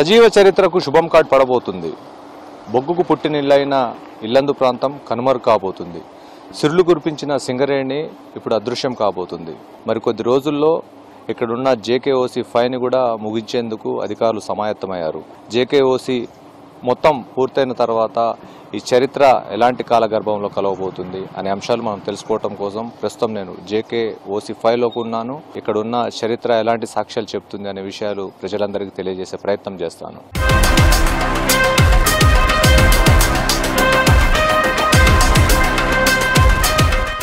సజీవ చరిత్రకు శుభం కార్డ్ పడబోతుంది. బొగ్గుకు పుట్టినిల్లైన ఇల్లందు ప్రాంతం కనుమరు కాబోతుంది. సిరులు కురిపించిన సింగరేణి ఇప్పుడు అదృశ్యం కాబోతుంది. మరికొద్ది రోజుల్లో ఇక్కడున్న జేకేఓసీ ఫైన్ కూడా ముగించేందుకు అధికారులు సమాయత్తమయ్యారు. జేకేఓసీ మొత్తం పూర్తయిన తర్వాత ఈ చరిత్ర ఎలాంటి కాలగర్భంలో కలవబోతుంది అనే అంశాలు మనం తెలుసుకోవటం కోసం ప్రస్తుతం నేను జేకేఓసీ 5లోకి ఉన్నాను. ఇక్కడ ఉన్న చరిత్ర ఎలాంటి సాక్ష్యాలు చెప్తుంది అనే విషయాలు ప్రజలందరికీ తెలియజేసే ప్రయత్నం చేస్తాను.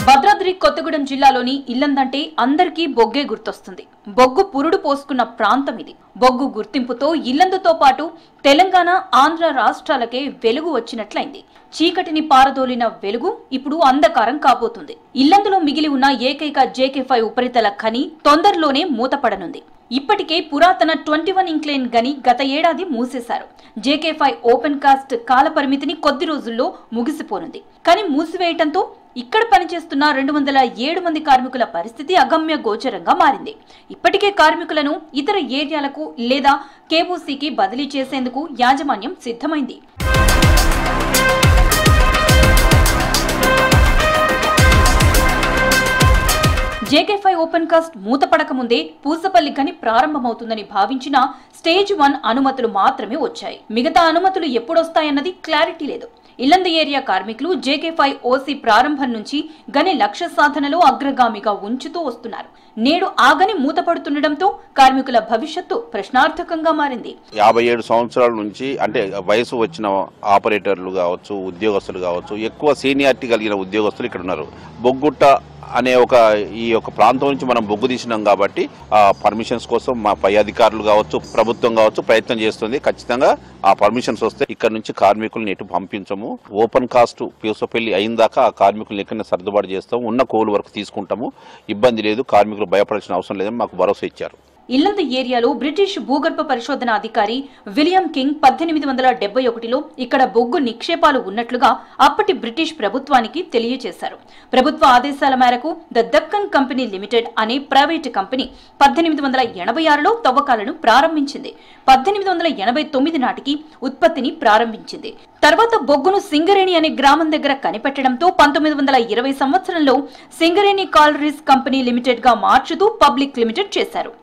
భద్రాద్రి కొత్తగూడెం జిల్లాలోని ఇల్లందంటే అందరికీ బొగ్గే గుర్తొస్తుంది. బొగ్గు పురుడు పోసుకున్న ప్రాంతం ఇది. బొగ్గు గుర్తింపుతో ఇల్లందుతో పాటు తెలంగాణ, ఆంధ్ర రాష్ట్రాలకే వెలుగు వచ్చినట్లయింది. చీకటిని పారదోలిన వెలుగు ఇప్పుడు అంధకారం కాబోతుంది. ఇల్లందులో మిగిలి ఉన్న ఏకైక JK5 ఉపరితల ఖని తొందరలోనే మూతపడనుంది. ఇప్పటికే పురాతన 21 ఇంక్లైన్ గని గత ఏడాది మూసేశారు. JK5 ఓపెన్ కాస్ట్ కాల పరిమితిని కొద్ది రోజుల్లో ముగిసిపోనుంది. కానీ మూసివేయటంతో ఇక్కడ పనిచేస్తున్న 207 మంది కార్మికుల పరిస్థితి అగమ్య గోచరంగా మారింది. ఇప్పటికే కార్మికులను ఇతర ఏరియాలకు లేదా KOCకి బదిలీ చేసేందుకు యాజమాన్యం సిద్ధమైంది. JK5 ఓపెన్ కాస్ట్ మూతపడక ముందే పూసపల్లి గని ప్రారంభమవుతుందని భావించిన స్టేజ్ 1 అనుమతులు మాత్రమే వచ్చాయి. మిగతా అనుమతులు ఎప్పుడొస్తాయన్నది క్లారిటీ లేదు. ఇల్లందు ఏరియా కార్మికులు JK5 OC ప్రారంభం నుంచి గని లక్ష్య సాధనలో అగ్రగామిగా ఉంచుతూ వస్తున్నారు. నేడు ఆ గని మూతపడుతుండటంతో కార్మికుల భవిష్యత్తు ప్రశ్నార్థకంగా మారింది. 57 సంవత్సరాల నుంచి అంటే వయసు వచ్చిన ఆపరేటర్లు కావచ్చు, ఉద్యోగస్తులు కావచ్చు, ఎక్కువ సీనియారిటీ కలిగిన ఉద్యోగస్తులు ఇక్కడ ఉన్నారు. బొగ్గుట్ట అనే ఈ యొక్క ప్రాంతం నుంచి మనం బొగ్గు తీసినాం కాబట్టి పర్మిషన్స్ కోసం మా పై అధికారులు కావచ్చు, ప్రభుత్వం కావచ్చు ప్రయత్నం చేస్తుంది. ఖచ్చితంగా ఆ పర్మిషన్స్ వస్తే ఇక్కడ నుంచి కార్మికులను ఎటు పంపించము. ఓపెన్ కాస్ట్ పూసపల్లి అయిందాక ఆ కార్మికులను ఎక్కడ సర్దుబాటు చేస్తాము. ఉన్న కోలు వరకు తీసుకుంటాము. ఇబ్బంది లేదు, కార్మికులు భయపడాల్సిన అవసరం లేదని మాకు భరోసా ఇచ్చారు. ఇల్లందు ఏరియాలో బ్రిటిష్ భూగర్భ పరిశోధన అధికారి విలియం కింగ్ 1871లో ఇక్కడ బొగ్గు నిక్షేపాలు ఉన్నట్లుగా అప్పటి బ్రిటిష్ ప్రభుత్వానికి తెలియజేశారు. ప్రభుత్వ ఆదేశాల మేరకు ద దక్కన్ కంపెనీ లిమిటెడ్ అనే ప్రైవేటు కంపెనీ 1886లో తవ్వకాలను ప్రారంభించింది. 1889 నాటికి ఉత్పత్తిని ప్రారంభించింది. తర్వాత బొగ్గును సింగరేణి అనే గ్రామం దగ్గర కనిపెట్టడంతో 1920 సంవత్సరంలో సింగరేణి కాలరీస్ కంపెనీ లిమిటెడ్ గా మార్చుతూ పబ్లిక్ లిమిటెడ్ చేశారు.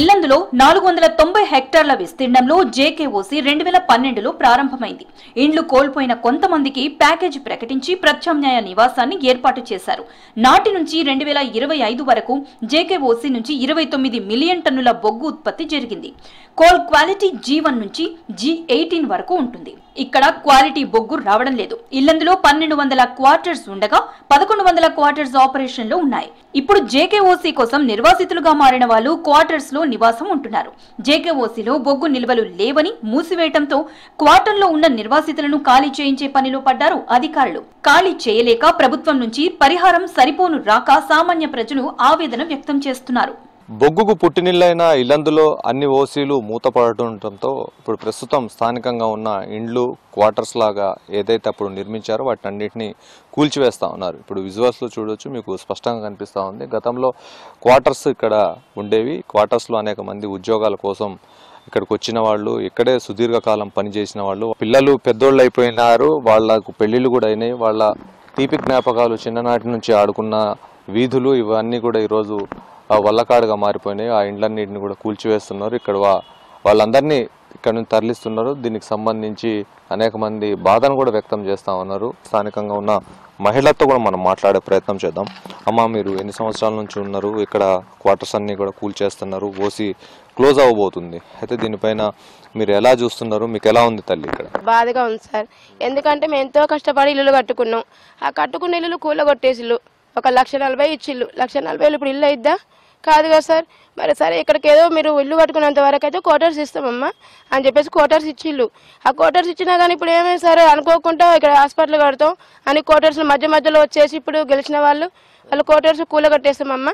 ఇల్లందులో 490 హెక్టార్ల విస్తీర్ణంలో JKOC 2012లో ప్రారంభమైంది. ఇండ్లు కోల్పోయిన కొంతమందికి ప్యాకేజీ ప్రకటించి ప్రత్యామ్నాయ నివాసాన్ని ఏర్పాటు చేశారు. నాటి నుంచి 2025 వరకు JKOC నుంచి 29 మిలియన్ టన్నుల బొగ్గు ఉత్పత్తి జరిగింది. కోల్ క్వాలిటీ G1 నుంచి G18 వరకు ఉంటుంది. ఇక్కడ క్వాలిటీ బొగ్గు రావడం లేదు. ఇల్లందులో 1200 క్వార్టర్స్ ఉండగా 1100 క్వార్టర్స్ ఆపరేషన్ లో ఉన్నాయి. ఇప్పుడు JKOC కోసం నిర్వాసితులుగా మారిన వాళ్ళు క్వార్టర్స్ లో నివాసం ఉంటున్నారు. JKOCలో బొగ్గు నిల్వలు లేవని మూసివేయటంతో క్వార్టర్లో ఉన్న నిర్వాసితులను ఖాళీ చేయించే పనిలో పడ్డారు అధికారులు. ఖాళీ చేయలేక ప్రభుత్వం నుంచి పరిహారం సరిపోను రాక సామాన్య ప్రజలు ఆవేదన వ్యక్తం చేస్తున్నారు. బొగ్గుకు పుట్టినిల్లైన ఇల్లందులో అన్ని ఓసీలు మూతపడటంతో ఇప్పుడు ప్రస్తుతం స్థానికంగా ఉన్న ఇండ్లు క్వార్టర్స్ లాగా ఏదైతే అప్పుడు నిర్మించారో వాటిని అన్నింటినీ కూల్చివేస్తూ ఉన్నారు. ఇప్పుడు విజువల్స్లో చూడొచ్చు, మీకు స్పష్టంగా కనిపిస్తూ ఉంది. గతంలో క్వార్టర్స్ ఇక్కడ ఉండేవి. క్వార్టర్స్లో అనేక మంది ఉద్యోగాల కోసం ఇక్కడికి వచ్చిన వాళ్ళు, ఇక్కడే సుదీర్ఘకాలం పనిచేసిన వాళ్ళు, పిల్లలు పెద్దోళ్ళు అయిపోయినారు, వాళ్ళకు పెళ్లిళ్ళు కూడా అయినాయి. వాళ్ళ తీపి జ్ఞాపకాలు, చిన్ననాటి నుంచి ఆడుకున్న వీధులు ఇవన్నీ కూడా ఈరోజు వల్లకాడుగా మారిపోయినాయి. ఆ ఇండ్లన్నింటిని కూడా కూల్చివేస్తున్నారు. ఇక్కడ వాళ్ళందరినీ ఇక్కడ నుంచి తరలిస్తున్నారు. దీనికి సంబంధించి అనేక మంది బాధను కూడా వ్యక్తం చేస్తూ ఉన్నారు. స్థానికంగా ఉన్న మహిళతో కూడా మనం మాట్లాడే ప్రయత్నం చేద్దాం. అమ్మ, మీరు ఎన్ని సంవత్సరాల నుంచి ఉన్నారు ఇక్కడ? క్వార్టర్స్ అన్ని కూడా కూల్చేస్తున్నారు, ఓసీ క్లోజ్ అవ్వబోతుంది. అయితే దీనిపైన మీరు ఎలా చూస్తున్నారు? మీకు ఎలా ఉంది తల్లి? ఇక్కడ బాధగా ఉంది సార్. ఎందుకంటే మేము ఎంతో కష్టపడి ఇల్లు కట్టుకున్నాం. ఆ కట్టుకున్న ఇల్లు కూలగొట్టేసిల్లు 1,40,000 ఇచ్చిల్లు. 1,40,000 ఇప్పుడు ఇల్లు అయిద్దా? కాదు కదా సార్. మరి సరే ఇక్కడికి ఏదో మీరు ఇల్లు కట్టుకున్నంత వరకు అయితే క్వార్టర్స్ ఇస్తామమ్మా అని చెప్పేసి క్వార్టర్స్ ఇచ్చిల్లు. ఆ క్వార్టర్స్ ఇచ్చినా కానీ ఇప్పుడు ఏమైంది సార్, అనుకోకుండా ఇక్కడ హాస్పిటల్ కడతాం అని క్వార్టర్స్ మధ్యలో వచ్చేసి ఇప్పుడు గెలిచిన వాళ్ళు క్వార్టర్స్ కూలగొట్టేస్తామమ్మా,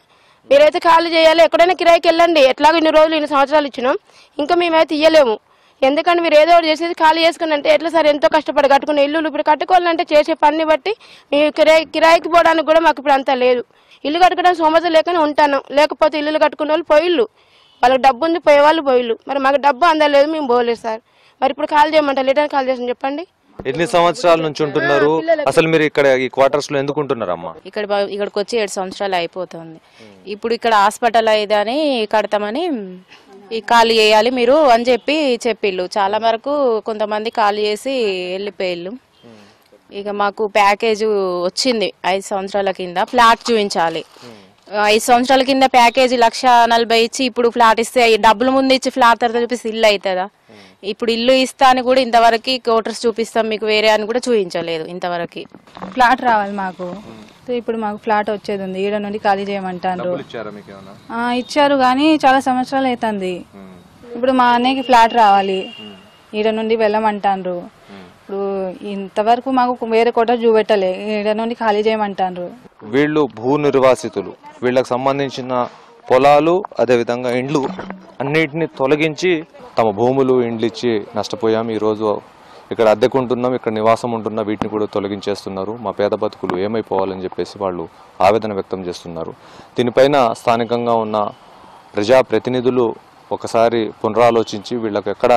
మీరైతే ఖాళీ చేయాలి, ఎక్కడైనా కిరాయికి వెళ్ళండి, ఎట్లాగో ఇన్ని రోజులు ఇన్ని సంవత్సరాలు ఇచ్చినాం, ఇంకా మేమైతే ఇయ్యలేము, ఎందుకంటే మీరు ఏదో ఒకటి చేసేది ఖాళీ చేసుకుని అంటే ఎట్లా సార్? ఎంతో కష్టపడి కట్టుకునే ఇల్లు ఇప్పుడు కట్టుకోవాలంటే చేసే పని బట్టి మేము కిరాయికి పోవడానికి కూడా మాకు ఇప్పుడు అంతా లేదు. ఇల్లు కట్టుకోవడానికి సోమత లేకనే ఉంటాను, లేకపోతే ఇల్లు కట్టుకునే వాళ్ళు పోయిళ్ళు, వాళ్ళకి డబ్బు ఉంది పోయే వాళ్ళు పోయిళ్ళు. మరి మాకు డబ్బు అందలేదు, మేము పోలేదు సార్. మరి ఇప్పుడు కాల్ చేయమంటారు, రిటర్న్ కాల్ చేసి చెప్పండి. ఎన్ని సంవత్సరాల నుంచి ఉంటున్నారు? అసలు మీరు ఇక్కడ ఈ క్వార్టర్స్ లో ఎందుకు ఉంటున్నారమ్మా? ఇక్కడికి వచ్చి 7 సంవత్సరాలు అయిపోతుంది. ఇప్పుడు ఇక్కడ హాస్పిటల్ అయ్యేదని కడతామని ఖాళీ చేయాలి మీరు అని చెప్పిళ్ళు. చాలా వరకు కొంతమంది ఖాళీ చేసి వెళ్ళిపోయిళ్ళు. ఇక మాకు ప్యాకేజ్ వచ్చింది 5 సంవత్సరాల కింద ఫ్లాట్ చూపించాలి. 5 సంవత్సరాల కింద ప్యాకేజీ 1,40,000 ఇచ్చి ఇప్పుడు ఫ్లాట్ ఇస్తే డబ్బులు ముందు ఇచ్చి ఫ్లాట్ తర్వాత చూపిస్తే ఇల్లు అవుతుందా? ఇప్పుడు ఇల్లు ఇస్తా అని కూడా ఇంతవరకు క్వార్టర్స్ చూపిస్తాం మీకు వేరే అని కూడా చూపించలేదు ఇంతవరకు. ఫ్లాట్ రావాలి మాకు. ఇప్పుడు మాకు ఫ్లాట్ వచ్చేది ఉంది, ఈడ నుండి ఖాళీ చేయమంటారు. ఇచ్చారు కానీ చాలా సంవత్సరాలు అవుతుంది. ఇప్పుడు మా అన్నయ్యకి ఫ్లాట్ రావాలి, ఈడ నుండి వెళ్ళమంటారు. ఇప్పుడు ఇంతవరకు మాకు వేరే క్వార్టర్ చూపెట్టలే, ఈడ నుండి ఖాళీ చేయమంటారు. వీళ్ళు భూ నిర్వాసితులు, వీళ్ళకి సంబంధించిన పొలాలు అదేవిధంగా ఇండ్లు అన్నిటిని తొలగించి తమ భూములు ఇండ్లు ఇచ్చి నష్టపోయాం. ఈరోజు ఇక్కడ అద్దెకుంటున్నాం, ఇక్కడ నివాసం ఉంటున్నా, వీటిని కూడా తొలగించేస్తున్నారు. మా పేద బతుకులు ఏమైపోవాలని చెప్పేసి వాళ్ళు ఆవేదన వ్యక్తం చేస్తున్నారు. దీనిపైన స్థానికంగా ఉన్న ప్రజాప్రతినిధులు ఒకసారి పునరాలోచించి వీళ్ళకి ఎక్కడ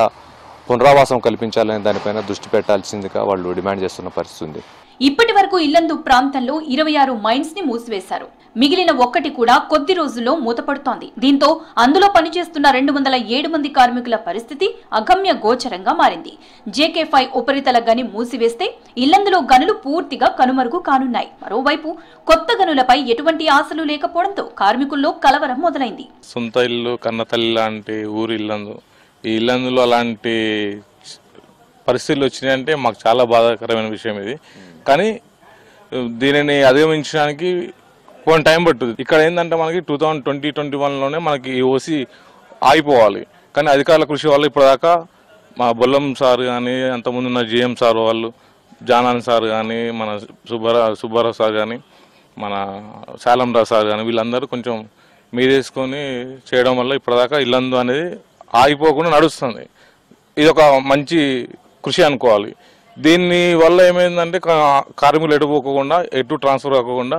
పునరావాసం కల్పించాలనే దానిపైన దృష్టి పెట్టాల్సిందిగా వాళ్ళు డిమాండ్ చేస్తున్న పరిస్థితి ఉంది. ఇప్పటి వరకు ఇల్లందు ప్రాంతంలో 26 మైన్స్ ని మూసివేశారు. మిగిలిన ఒక్కటి కూడా కొద్ది రోజుల్లో మూతపడుతోంది. దీంతో అందులో పనిచేస్తున్న 207 మంది కార్మికుల పరిస్థితి అగమ్య గోచరంగా మారింది. JK5 ఉపరితల గని మూసివేస్తే ఇల్లందులో గనులు పూర్తిగా కనుమరుగు కానున్నాయి. మరోవైపు కొత్త గనులపై ఎటువంటి ఆశలు లేకపోవడంతో కార్మికుల్లో కలవరం మొదలైంది. సొంత ఇల్లు కన్నతల్లి లాంటి ఊరు ఇల్లందు, ఈ ఇల్లందులో అలాంటి పరిస్థితులు వచ్చినాయంటే మాకు చాలా బాధాకరమైన విషయం ఇది. కానీ దీనిని అధిగమించడానికి కొంచెం టైం పట్టుద్ది. ఇక్కడ ఏంటంటే మనకి 2020-21లోనే మనకి ఈ ఓసీ ఆగిపోవాలి. కానీ అధికారుల కృషి వల్ల ఇప్పటిదాకా మా బొల్లం సార్ కానీ, అంతకుముందు ఉన్న GM సార్ వాళ్ళు, జానాన్ సార్ కానీ, మన సుబ్బారావు సార్ కానీ, మన శాలంరావు సార్ కానీ వీళ్ళందరూ కొంచెం మీదేసుకొని చేయడం వల్ల ఇప్పటిదాకా ఇల్లందు అనేది ఆగిపోకుండా నడుస్తుంది. ఇది ఒక మంచి కృషి అనుకోవాలి. దీని వల్ల ఏమైందంటే కార్మికులు ఎటుపోకుండా ఎటు ట్రాన్స్ఫర్ కాకుండా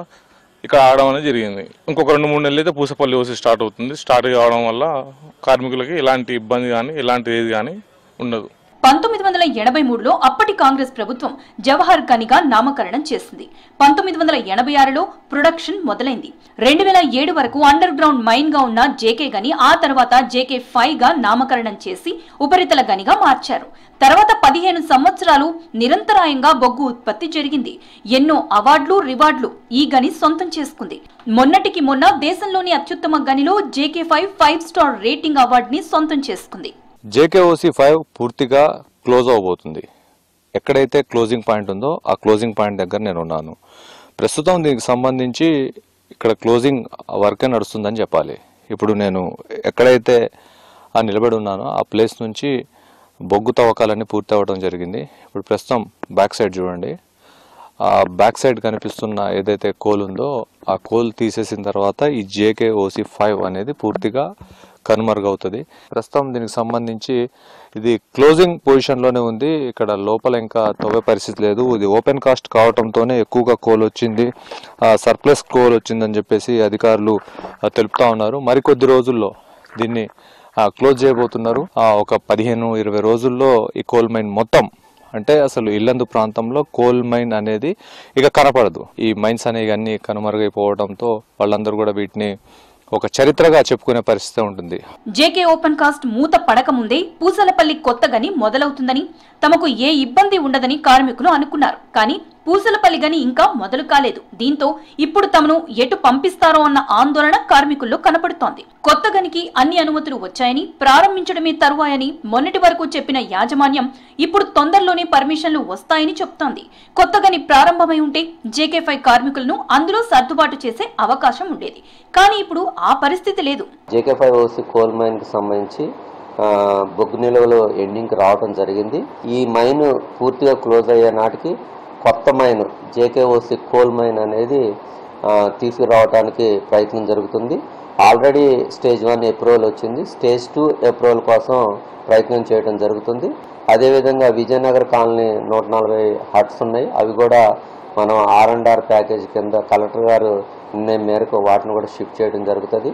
ఇక్కడ ఆడడం అనేది జరిగింది. ఇంకొక 2-3 నెలలు అయితే పూసపల్లి ఓసి స్టార్ట్ అవుతుంది. స్టార్ట్ కావడం వల్ల కార్మికులకి ఎలాంటి ఇబ్బంది కానీ ఎలాంటి ఏది కానీ ఉండదు. 1983లో అప్పటి కాంగ్రెస్ ప్రభుత్వం జవహర్ గనిగా నామకరణం చేసింది. 1986లో ప్రొడక్షన్ మొదలైంది. 2007 వరకు అండర్ గ్రౌండ్ మైన్ గా ఉన్న JK గని ఆ తర్వాత JK5 గా నామకరణం చేసి ఉపరితల గనిగా మార్చారు. తర్వాత 15 సంవత్సరాలు నిరంతరాయంగా బొగ్గు ఉత్పత్తి జరిగింది. ఎన్నో అవార్డులు రివార్డులు ఈ గని సొంతం చేసుకుంది. మొన్నటికి మొన్న దేశంలోని అత్యుత్తమ గనిలో JK5 5 స్టార్ రేటింగ్ అవార్డుని సొంతం చేసుకుంది. JKOC5 పూర్తిగా క్లోజ్ అవబోతుంది. ఎక్కడైతే క్లోజింగ్ పాయింట్ ఉందో ఆ క్లోజింగ్ పాయింట్ దగ్గర నేను ఉన్నాను. ప్రస్తుతం దీనికి సంబంధించి ఇక్కడ క్లోజింగ్ వర్కే నడుస్తుందని చెప్పాలి. ఇప్పుడు నేను ఎక్కడైతే నిలబడి ఉన్నానో ఆ ప్లేస్ నుంచి బొగ్గు తవ్వకాలన్నీ పూర్తి అవ్వడం జరిగింది. ఇప్పుడు ప్రస్తుతం బ్యాక్ సైడ్ చూడండి, ఆ బ్యాక్ సైడ్ కనిపిస్తున్న ఏదైతే కోల్ ఉందో ఆ కోల్ తీసేసిన తర్వాత ఈ JKOC5 అనేది పూర్తిగా కనుమరుగవుతుంది. ప్రస్తుతం దీనికి సంబంధించి ఇది క్లోజింగ్ పొజిషన్లోనే ఉంది. ఇక్కడ లోపల ఇంకా తవ్వే పరిస్థితి లేదు. ఇది ఓపెన్ కాస్ట్ కావడంతోనే ఎక్కువగా కోల్ వచ్చింది, సర్ప్లస్ కోల్ వచ్చిందని చెప్పేసి అధికారులు తెలుపుతా ఉన్నారు. మరికొద్ది రోజుల్లో దీన్ని క్లోజ్ చేయబోతున్నారు. ఒక 15-20 రోజుల్లో ఈ కోల్ మైన్ మొత్తం, అంటే అసలు ఇల్లందు ప్రాంతంలో కోల్ మైన్ అనేది ఇక కనపడదు. ఈ మైన్స్ అనేవి అన్ని కనుమరుగైపోవడంతో వాళ్ళందరూ కూడా వీటిని ఒక చరిత్రగా చెప్పుకునే పరిస్థితి ఉంటుంది. JK ఓపెన్ కాస్ట్ మూత పడక ముందే పూసలపల్లి కొత్త గని మొదలవుతుందని, తమకు ఏ ఇబ్బంది ఉండదని కార్మికులు అనుకున్నారు. కానీ పూసలపల్లి గని ఇంకా మొదలు కాలేదు. దీంతో ఇప్పుడు తమను ఎటు పంపిస్తారో అన్న ఆందోళన కార్మికుల్లో కనపడుతోంది. కొత్త గనికి అన్ని అనుమతులు వచ్చాయని, ప్రారంభించడమే తరువాయని మొన్నటి వరకు చెప్పిన యాజమాన్యం ఇప్పుడు తొందరలోనే పర్మిషన్లు వస్తాయని చెప్తోంది. కొత్త గని ప్రారంభమై ఉంటే JK5 కార్మికులను అందులో సర్దుబాటు చేసే అవకాశం ఉండేది. కానీ ఇప్పుడు ఆ పరిస్థితి లేదు. JK5 ఓసి కోల్ మైన్ కి సంబంధించి బొగ్గు నిల్వలు ఎండింగ్కి రావడం జరిగింది. ఈ మైన్ పూర్తిగా క్లోజ్ అయ్యే నాటికి కొత్త మైన్ JKOC కోల్ మైన్ అనేది తీసుకురావడానికి ప్రయత్నం జరుగుతుంది. ఆల్రెడీ స్టేజ్ 1 అప్రూవల్ వచ్చింది. స్టేజ్ 2 అప్రూవల్ కోసం ప్రయత్నం చేయడం జరుగుతుంది. అదేవిధంగా విజయనగర్ కాలనీ 140 హట్స్ ఉన్నాయి. అవి కూడా మనం R&R ప్యాకేజ్ కింద కలెక్టర్ గారు నిర్ణయం మేరకు వాటిని కూడా షిఫ్ట్ చేయడం జరుగుతుంది.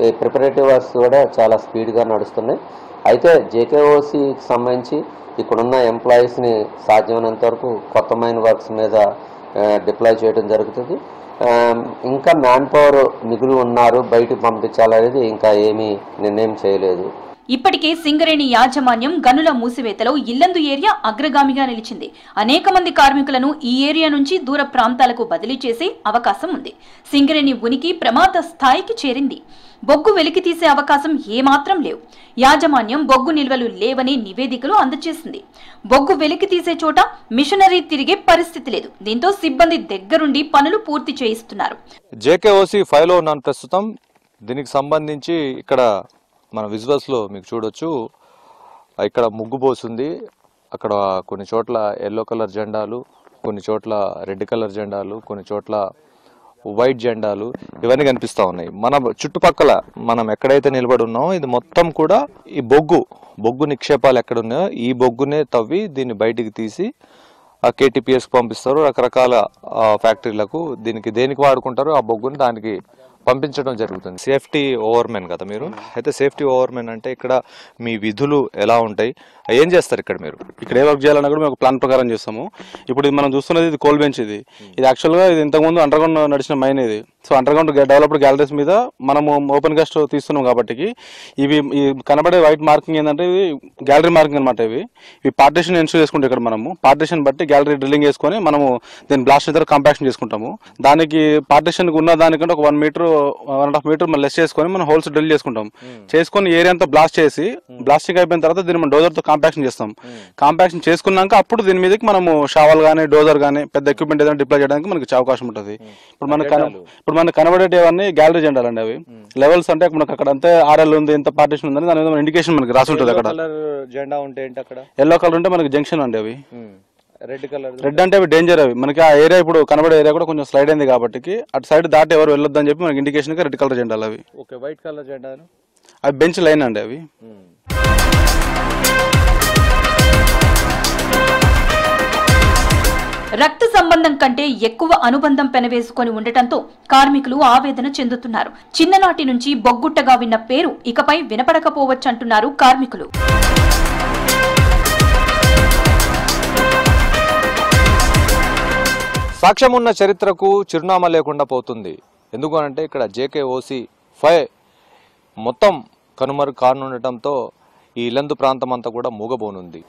ఈ ప్రిపరేటివ్ వర్క్స్ కూడా చాలా స్పీడ్గా నడుస్తున్నాయి. అయితే JKOCకి సంబంధించి ఇక్కడున్న ఎంప్లాయీస్ని సాధ్యమైనంత వరకు కొత్త మైన్ వర్క్స్ మీద డిప్లాయ్ చేయడం జరుగుతుంది. ఇంకా మ్యాన్ పవర్ మిగులు ఉన్నారు, బయటకు పంపించాలనేది ఇంకా ఏమీ నిర్ణయం చేయలేదు. ఇప్పటికే సింగరేణి యాజమాన్యం గనుల మూసివేతలో ఇల్లందు ఏరియా అగ్రగామిగా నిలిచింది. అనేక మంది కార్మికులను ఈ ఏరియా నుంచి దూర ప్రాంతాలకు బదిలీ చేసే అవకాశం ఉంది. సింగరేణి ఉనికి ప్రమాద స్థాయికి చేరింది. బొగ్గు వెలికి తీసే అవకాశం ఏమాత్రం లేవు. యాజమాన్యం బొగ్గు నిల్వలు లేవని నివేదికలు అందజేసింది. బొగ్గు వెలికి తీసే చోట మిషనరీ తిరిగే పరిస్థితి లేదు. దీంతో సిబ్బంది దగ్గరుండి పనులు పూర్తి చేయిస్తున్నారు. JKOC 5లో ఉన్నాను ప్రస్తుతం. దీనికి సంబంధించి ఇక్కడ మన విజువల్స్ లో మీకు చూడొచ్చు, ఇక్కడ ముగ్గు పోసింది. అక్కడ కొన్ని చోట్ల ఎల్లో కలర్ జెండాలు, కొన్ని చోట్ల రెడ్ కలర్ జెండాలు, కొన్ని చోట్ల వైట్ జెండాలు ఇవన్నీ కనిపిస్తూ ఉన్నాయి. మన చుట్టుపక్కల మనం ఎక్కడైతే నిలబడి ఉన్నామో ఇది మొత్తం కూడా ఈ బొగ్గు నిక్షేపాలు ఎక్కడున్నాయో ఈ బొగ్గునే తవ్వి దీన్ని బయటికి తీసి KTPSకి పంపిస్తారు. రకరకాల ఫ్యాక్టరీలకు దేనికి వాడుకుంటారో ఆ బొగ్గుని దానికి పంపించడం జరుగుతుంది. సేఫ్టీ ఓవర్మెన్ కదా మీరు. అయితే సేఫ్టీ ఓవర్మెన్ అంటే ఇక్కడ మీ విధులు ఎలా ఉంటాయి, ఏం చేస్తారు ఇక్కడ మీరు? ఇక్కడ ఏ వర్క్ చేయాలన్నా కూడా మేము ప్లాన్ ప్రకారం చేస్తాము. ఇప్పుడు మనం చూస్తున్నది ఇది కోల్ బెంచ్. ఇది యాక్చువల్గా ఇది ఇంతకుముందు అండర్ గ్రౌండ్ నడిచిన మైన్ ఇది. So underground developed galleries మీద మనము ఓపెన్ కాస్ట్ తీస్తున్నాం కాబట్టి ఇవి కనబడే వైట్ మార్కింగ్ ఏంటంటే ఇవి గ్యాలరీ మార్కింగ్ అనమాట. ఇవి పార్టీషన్ ఎన్షూర్ చేసుకుంటాం. ఇక్కడ మనము పార్టీషన్ బట్టి గ్యాలరీ డ్రిల్లింగ్ చేసుకొని మనము దీన్ని బ్లాస్ట్ చేస్తారు, కాంపాక్షన్ చేసుకుంటాము. దానికి పార్టీషన్ ఉన్న దానికంటే ఒక 1 మీటర్ 1.5 మీటర్ మనం లెస్ చేసుకొని మనం హోల్స్ డ్రిల్ చేసుకుంటాం. చేసుకొని ఏరియా అంతా బ్లాస్ట్ చేసి బ్లాస్టింగ్ అయిపోయిన తర్వాత దీన్ని మనం డోజర్తో కాంపాక్షన్ చేస్తాం. కాంపాక్షన్ చేసుకున్నాక అప్పుడు దీని మీదకి మనము షావల్ కానీ డోజర్ కానీ పెద్ద ఎక్విప్మెంట్ ఏదైనా డిప్లాయ్ చేయడానికి మనకి అవకాశం ఉంటుంది. ఇప్పుడు మనకు కనబడేటివన్నీ గ్యాలరీ జెండాలు అండి. అవి లెవెల్స్ అంటే మనకు అక్కడ అంతే RL ఉంది, ఎంత పార్టీషన్ ఉందని దాని మీద ఇండికేషన్ మనకి రాసి ఉంటుంది. అక్కడ జెండా ఉంటే అక్కడ ఎల్లో కలర్ ఉంటే మనకి జంక్షన్ అండి. అవి రెడ్ అంటే అవి డేంజర్. అవి మనకి ఆ ఏరియా ఇప్పుడు కనబడే ఏరియా కూడా కొంచెం స్లైడ్ అయింది కాబట్టి అటు సైడ్ దాటి ఎవరు వెళ్ళొద్దని చెప్పి మనకి ఇండికేషన్ రెడ్ కలర్ జెండాలు అవి. వైట్ కలర్ జెండాలు అవి బెంచ్ లైన్ అండి. అవి రక్త సంబంధం కంటే ఎక్కువ అనుబంధం పెనవేసుకొని ఉండటంతో కార్మికులు ఆవేదన చెందుతున్నారు. చిన్ననాటి నుంచి బొగ్గుట్టగా విన్న పేరు ఇకపై వినపడకపోవచ్చంటున్నారు కార్మికులు. సాక్ష్యం ఉన్న చరిత్రకు చిరునామా లేకుండా పోతుంది. ఎందుకనంటే ఇక్కడ JKOC 5 మొత్తం కనుమరుగు కానుండటంతో ఈ ఇల్లందు ప్రాంతం అంతా కూడా మూగబోనుంది.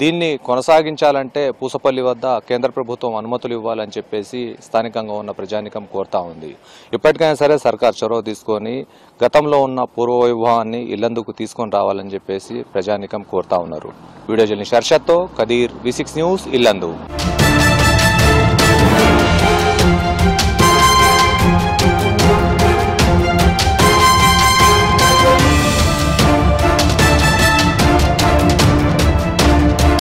దీన్ని కొనసాగించాలంటే పూసపల్లి వద్ద కేంద్ర ప్రభుత్వం అనుమతులు ఇవ్వాలని చెప్పేసి స్థానికంగా ఉన్న ప్రజానికం కోరుతా ఉంది. ఇప్పటికైనా సరే సర్కార్ చొరవ తీసుకొని గతంలో ఉన్న పూర్వ వైభవాన్ని ఇల్లందుకు తీసుకొని రావాలని చెప్పేసి ప్రజానికం కోరుతా ఉన్నారు. వీడియో జర్నలిస్ట్ హర్షత్తో కదీర్, V6 న్యూస్, ఇల్లందు.